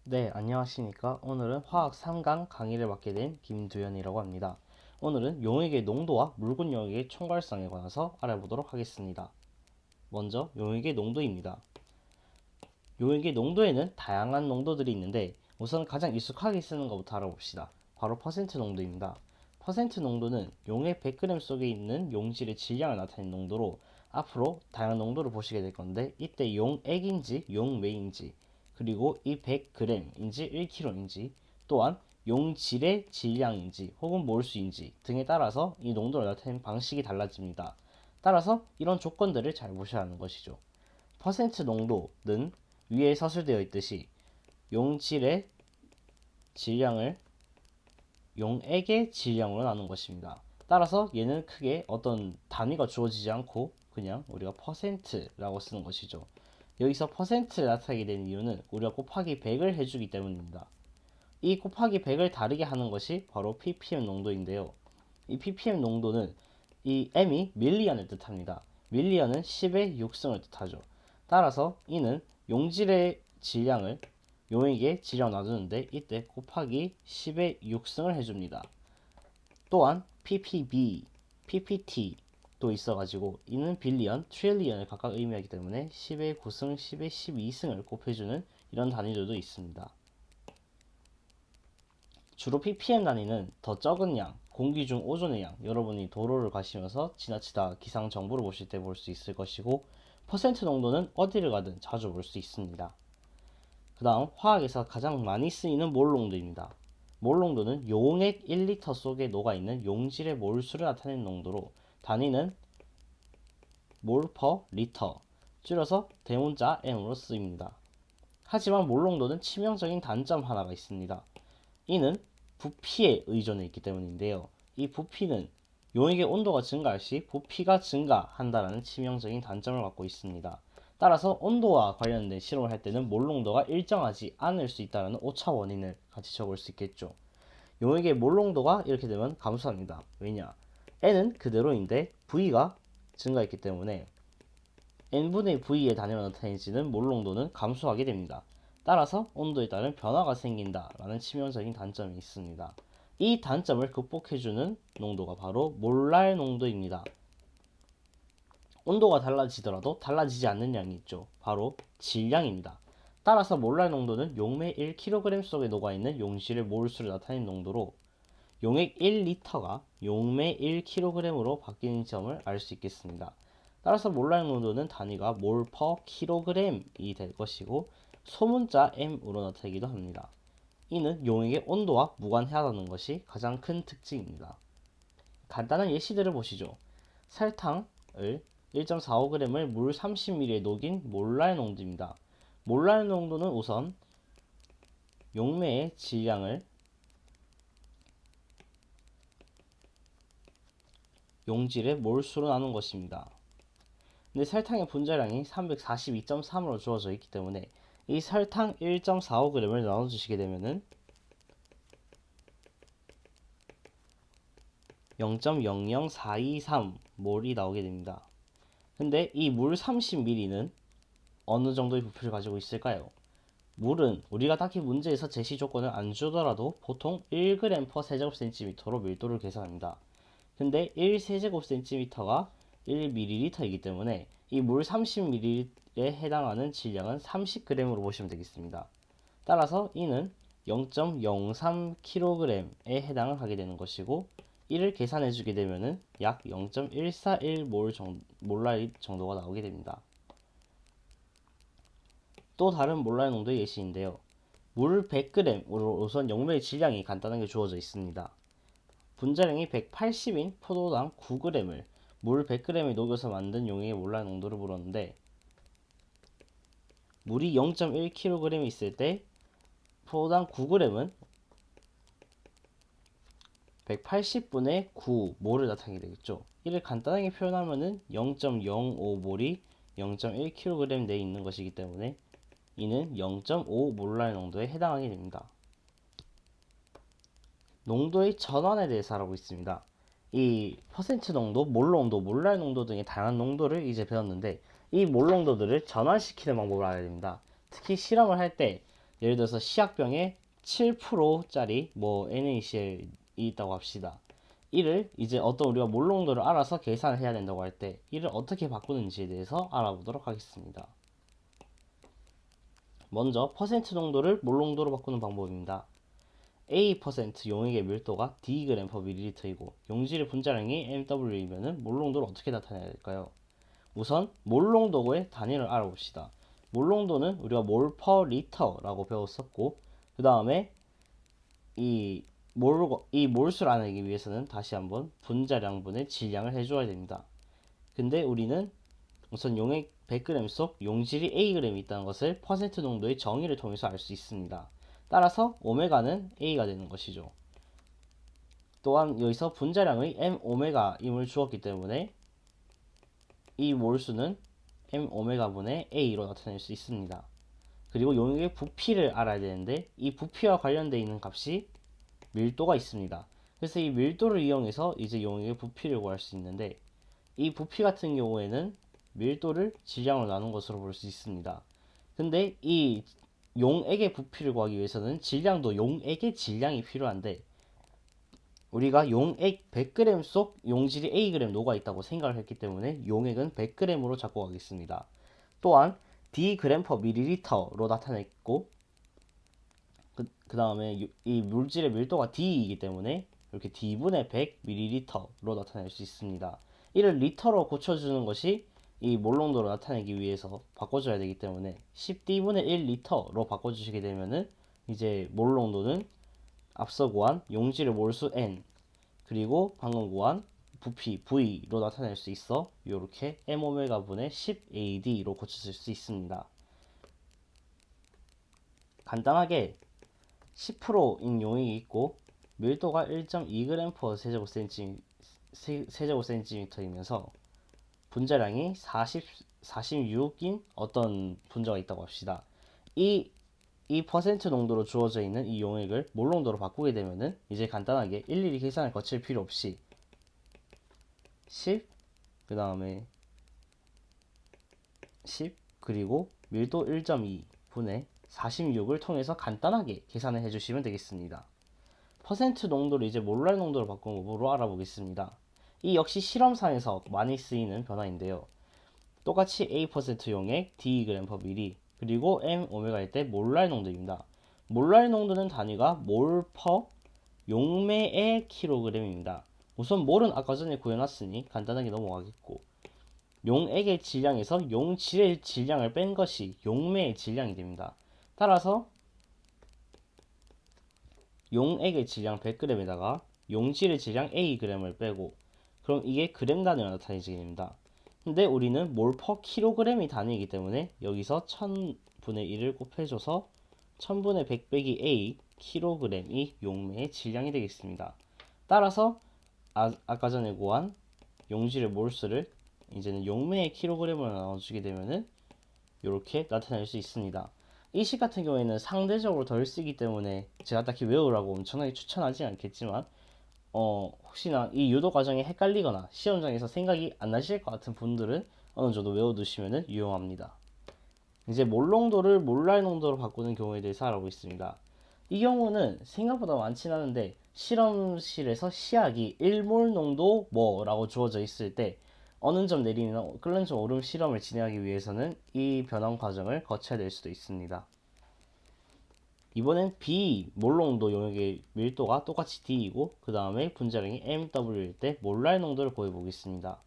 네, 안녕하십니까. 오늘은 화학 3강 강의를 맡게 된 김두현이라고 합니다. 오늘은 용액의 농도와 묽은 용액의 총괄성에 관해서 알아보도록 하겠습니다. 먼저 용액의 농도입니다. 용액의 농도에는 다양한 농도들이 있는데 우선 가장 익숙하게 쓰는 것부터 알아봅시다. 바로 퍼센트 농도입니다. 퍼센트 농도는 용액 100g 속에 있는 용질의 질량을 나타내는 농도로 앞으로 다양한 농도를 보시게 될 건데 이때 용액인지 용매인지 그리고 이 100g인지 1kg인지 또한 용질의 질량인지 혹은 몰수인지 등에 따라서 이 농도를 나타내는 방식이 달라집니다. 따라서 이런 조건들을 잘 보셔야 하는 것이죠. 퍼센트 농도는 위에 서술되어 있듯이 용질의 질량을 용액의 질량으로 나눈 것입니다. 따라서 얘는 크게 어떤 단위가 주어지지 않고 그냥 우리가 퍼센트라고 쓰는 것이죠. 여기서 퍼센트를 나타내게 되는 이유는 우리가 곱하기 100을 해주기 때문입니다. 이 곱하기 100을 다르게 하는 것이 바로 ppm 농도인데요. 이 ppm 농도는 이 m이 밀리언을 뜻합니다. 밀리언은 10의 6승을 뜻하죠. 따라서 이는 용질의 질량을 용액의 질량 놔두는데 이때 곱하기 10의 6승을 해줍니다. 또한 ppb, ppt도 있어가지고 이는 빌리언, 트릴리언을 각각 의미하기 때문에 10의 9승, 10의 12승을 곱해주는 이런 단위들도 있습니다. 주로 ppm 단위는 더 적은 양, 공기 중 오존의 양, 여러분이 도로를 가시면서 지나치다 기상 정보를 보실 때 볼 수 있을 것이고 퍼센트 농도는 어디를 가든 자주 볼 수 있습니다. 그 다음 화학에서 가장 많이 쓰이는 몰 농도입니다. 몰 농도는 용액 1리터 속에 녹아있는 용질의 몰수를 나타내는 농도로 단위는 몰 퍼 리터, 줄여서 대문자 m으로 쓰입니다. 하지만 몰 농도는 치명적인 단점 하나가 있습니다. 이는 부피에 의존해 있기 때문인데요. 이 부피는 용액의 온도가 증가할 시 부피가 증가한다는 치명적인 단점을 갖고 있습니다. 따라서 온도와 관련된 실험을 할 때는 몰 농도가 일정하지 않을 수 있다는 오차 원인을 같이 적을 수 있겠죠. 용액의 몰 농도가 이렇게 되면 감소합니다. 왜냐? N은 그대로인데 V가 증가했기 때문에 n분의 v의 단위로 나타내지는 몰 농도는 감소하게 됩니다. 따라서 온도에 따른 변화가 생긴다라는 치명적인 단점이 있습니다. 이 단점을 극복해주는 농도가 바로 몰랄 농도입니다. 온도가 달라지더라도 달라지지 않는 양이 있죠. 바로 질량입니다. 따라서 몰랄 농도는 용매 1kg 속에 녹아있는 용질의 몰수를 나타내는 농도로 용액 1리터가 용매 1kg으로 바뀌는 점을 알 수 있겠습니다. 따라서 몰랄 농도는 단위가 몰 퍼 kg이 될 것이고 소문자 m으로 나타내기도 합니다. 이는 용액의 온도와 무관하다는 것이 가장 큰 특징입니다. 간단한 예시들을 보시죠. 설탕을 1.45g을 물 30ml에 녹인 몰랄 농도입니다. 몰랄 농도는 우선 용매의 질량을 용질의 몰수로 나눈 것입니다. 근데 설탕의 분자량이 342.3으로 주어져 있기 때문에 이 설탕 1.45g을 나눠주시게 되면은 0.00423몰이 나오게 됩니다. 근데 이 물 30ml는 어느 정도의 부피를 가지고 있을까요? 물은 우리가 딱히 문제에서 제시 조건을 안 주더라도 보통 1g per 세제곱cm로 밀도를 계산합니다. 근데 1세제곱cm가 1ml이기 때문에 이 물 30ml에 해당하는 질량은 30g으로 보시면 되겠습니다. 따라서 이는 0.03kg에 해당을 하게 되는 것이고 이를 계산해 주게 되면은 약 0.141몰 정도가 나오게 됩니다. 또 다른 몰랄 농도의 예시인데요. 물 100g으로 우선 용매의 질량이 간단하게 주어져 있습니다. 분자량이 180인 포도당 9g을 물 100g에 녹여서 만든 용액의 몰랄 농도를 물었는데 물이 0.1kg 있을 때 포도당 9g은 180분의 9몰을 나타내게 되겠죠. 이를 간단하게 표현하면은 0.05몰이 0.1kg 내에 있는 것이기 때문에 이는 0.5몰랄 농도에 해당하게 됩니다. 농도의 전환에 대해서 알아보고 있습니다. 이 퍼센트 농도, 몰 농도, 몰랄 농도 등의 다양한 농도를 이제 배웠는데 이 몰 농도들을 전환시키는 방법을 알아야 됩니다. 특히 실험을 할 때 예를 들어서 시약병에 7%짜리 뭐 NaCl이 있다고 합시다. 이를 이제 어떤 우리가 몰농도를 알아서 계산을 해야 된다고 할 때 이를 어떻게 바꾸는지에 대해서 알아보도록 하겠습니다. 먼저 퍼센트 농도를 몰농도로 바꾸는 방법입니다. A% 용액의 밀도가 Dg/ml이고 용질의 분자량이 mW이면 몰농도를 어떻게 나타내야 될까요? 우선 몰농도의 단위를 알아봅시다. 몰농도는 우리가 몰/리터라고 배웠었고, 그 다음에 이 몰수를 알아내기 위해서는 다시 한번 분자량분의 질량을 해줘야 됩니다. 근데 우리는 우선 용액 100g 속 용질이 Ag이 있다는 것을 퍼센트 농도의 정의를 통해서 알 수 있습니다. 따라서 오메가는 A가 되는 것이죠. 또한 여기서 분자량의 m오메가임을 주었기 때문에 이 몰수는 m오메가분의 A로 나타낼 수 있습니다. 그리고 용액의 부피를 알아야 되는데 이 부피와 관련되어 있는 값이 밀도가 있습니다. 그래서 이 밀도를 이용해서 이제 용액의 부피를 구할 수 있는데 이 부피 같은 경우에는 밀도를 질량으로 나눈 것으로 볼 수 있습니다. 근데 이 용액의 부피를 구하기 위해서는 질량도 용액의 질량이 필요한데 우리가 용액 100g 속 용질이 Ag 녹아 있다고 생각을 했기 때문에 용액은 100g으로 잡고 가겠습니다. 또한 Dg/ml로 나타냈고 그 다음에 이 물질의 밀도가 D이기 때문에 이렇게 D분의 100ml로 나타낼 수 있습니다. 이를 리터로 고쳐주는 것이 이 몰농도로 나타내기 위해서 바꿔줘야 되기 때문에 10D분의 1리터로 바꿔주시게 되면은 이제 몰농도는 앞서 구한 용질의 몰수 N 그리고 방금 구한 부피 V로 나타낼 수 있어 이렇게 m오메가 분의 10AD로 고쳐질 수 있습니다. 간단하게 10%인 용액이 있고 밀도가 1.2g/세제곱센티미터이면서 분자량이 46인 어떤 분자가 있다고 합시다. 이 퍼센트 농도로 주어져 있는 이 용액을 몰농도로 바꾸게 되면은 이제 간단하게 일일이 계산을 거칠 필요 없이 10, 그 다음에 10 그리고 밀도 1.2 분의 46을 통해서 간단하게 계산을 해주시면 되겠습니다. 퍼센트 농도를 이제 몰랄 농도로 바꾼 법으로 알아보겠습니다. 이 역시 실험상에서 많이 쓰이는 변화인데요. 똑같이 A% 용액 Dg/ml 그리고 m오메가일 때 몰랄 농도입니다. 몰랄 농도는 단위가 몰/, 용매의 킬로그램입니다. 우선 몰은 아까 전에 구해놨으니 간단하게 넘어가겠고 용액의 질량에서 용질의 질량을 뺀 것이 용매의 질량이 됩니다. 따라서 용액의 질량 100g에다가 용질의 질량 Ag을 빼고 그럼 이게 그램 단위로 나타내지게 됩니다. 근데 우리는 몰/, 킬로그램이 단위이기 때문에 여기서 1000분의 1을 곱해줘서 1000분의 100 빼기 A 킬로그램이 용매의 질량이 되겠습니다. 따라서 아까 전에 구한 용질의 몰수를 이제는 용매의 킬로그램으로 나눠주게 되면은 이렇게 나타낼 수 있습니다. 이 식 같은 경우에는 상대적으로 덜 쓰기 때문에 제가 딱히 외우라고 엄청나게 추천하지 않겠지만 혹시나 이 유도 과정이 헷갈리거나 시험장에서 생각이 안 나실 것 같은 분들은 어느 정도 외워두시면 유용합니다. 이제 몰농도를 몰랄 농도로 바꾸는 경우에 대해서 알아보겠습니다. 이 경우는 생각보다 많진 않은데 실험실에서 시약이 1몰 농도 뭐라고 주어져 있을 때 어느 점 내리는 끓는 점 오름 실험을 진행하기 위해서는 이 변환 과정을 거쳐야 될 수도 있습니다. 이번엔 B 몰농도 용액의 밀도가 똑같이 D이고 그 다음에 분자량이 mW일 때 몰랄 농도를 구해 보겠습니다.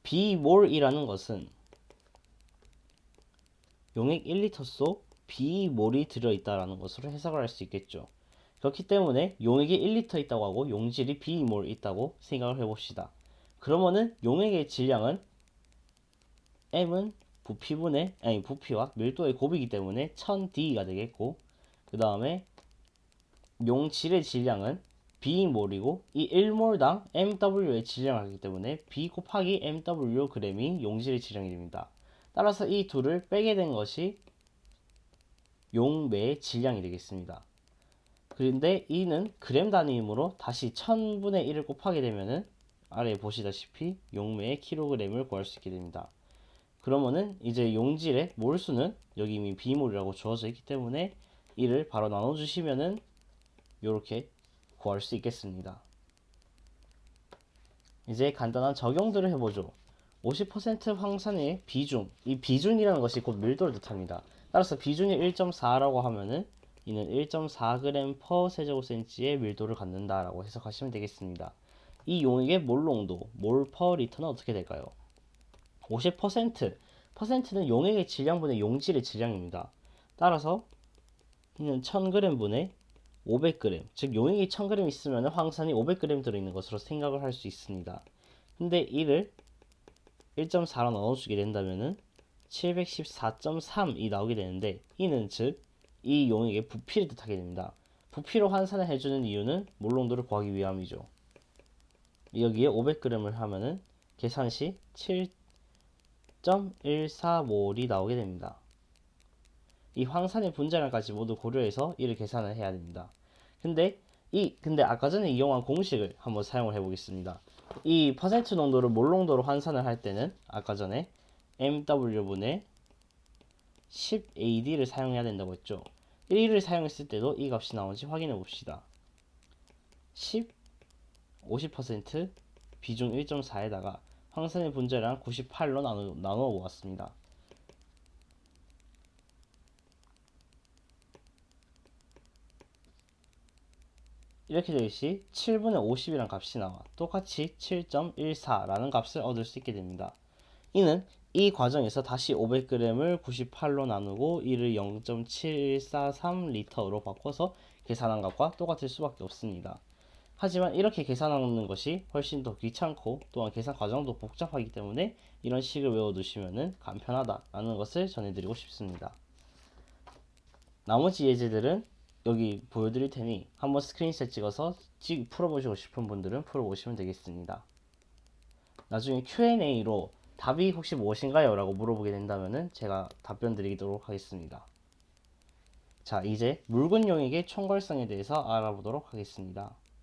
B몰이라는 것은 용액 1리터 속 B몰이 들어있다라는 것으로 해석을 할 수 있겠죠. 그렇기 때문에 용액이 1리터 있다고 하고 용질이 B몰 있다고 생각을 해봅시다. 그러면은 용액의 질량은 M은 부피와 밀도의 곱이기 때문에 1000D가 되겠고 그 다음에 용질의 질량은 B몰이고 이 1몰당 mW의 질량을 하기 때문에 B 곱하기 mW g이 용질의 질량이 됩니다. 따라서 이 둘을 빼게 된 것이 용매의 질량이 되겠습니다. 그런데 이는 그램 단위이므로 다시 1000분의 1을 곱하게 되면은 아래에 보시다시피 용매의 킬로그램을 구할 수 있게 됩니다. 그러면은 이제 용질의 몰수는 여기 이미 B몰이라고 주어져 있기 때문에 이를 바로 나눠주시면은 이렇게 구할 수 있겠습니다. 이제 간단한 적용들을 해보죠. 50% 황산의 비중, 이 비중이라는 것이 곧 밀도를 뜻합니다. 따라서 비중이 1.4라고 하면은 이는 1.4g per 세제곱센치의 밀도를 갖는다라고 해석하시면 되겠습니다. 이 용액의 몰 농도, 몰 per 리터는 어떻게 될까요? 50%는 용액의 질량분의 용질의 질량입니다. 따라서 이는 1000g 분의 500g, 즉 용액이 1000g 있으면 황산이 500g 들어있는 것으로 생각을 할 수 있습니다. 근데 이를 1.4로 나눠주게 된다면은 714.3이 나오게 되는데, 이는 즉 이 용액의 부피를 뜻하게 됩니다. 부피로 환산을 해주는 이유는 몰 농도를 구하기 위함이죠. 여기에 500g을 하면은 계산 시 7.14몰이 나오게 됩니다. 이 황산의 분자량까지 모두 고려해서 이를 계산을 해야 됩니다. 근데 아까 전에 이용한 공식을 한번 사용을 해보겠습니다. 이 퍼센트 농도를 몰 농도로 환산을 할 때는 아까 전에 MW분의 10AD를 사용해야 된다고 했죠. 1을 사용했을 때도 이 값이 나오는지 확인해 봅시다. 10, 50%, 비중 1.4에다가 황산의 분자량 98로 나누어 보았습니다. 이렇게 될 시 7분의 50이라는 값이 나와 똑같이 7.14라는 값을 얻을 수 있게 됩니다. 이는 이 과정에서 다시 500g을 98로 나누고 이를 0.7143리터로 바꿔서 계산한 값과 똑같을 수밖에 없습니다. 하지만 이렇게 계산하는 것이 훨씬 더 귀찮고 또한 계산 과정도 복잡하기 때문에 이런 식을 외워두시면 간편하다라는 것을 전해드리고 싶습니다. 나머지 예제들은 여기 보여드릴 테니 한번 스크린샷 찍어서 풀어보시고 싶은 분들은 풀어보시면 되겠습니다. 나중에 Q&A로 답이 혹시 무엇인가요? 라고 물어보게 된다면 제가 답변 드리도록 하겠습니다. 자, 이제 묽은 용액의 총괄성에 대해서 알아보도록 하겠습니다.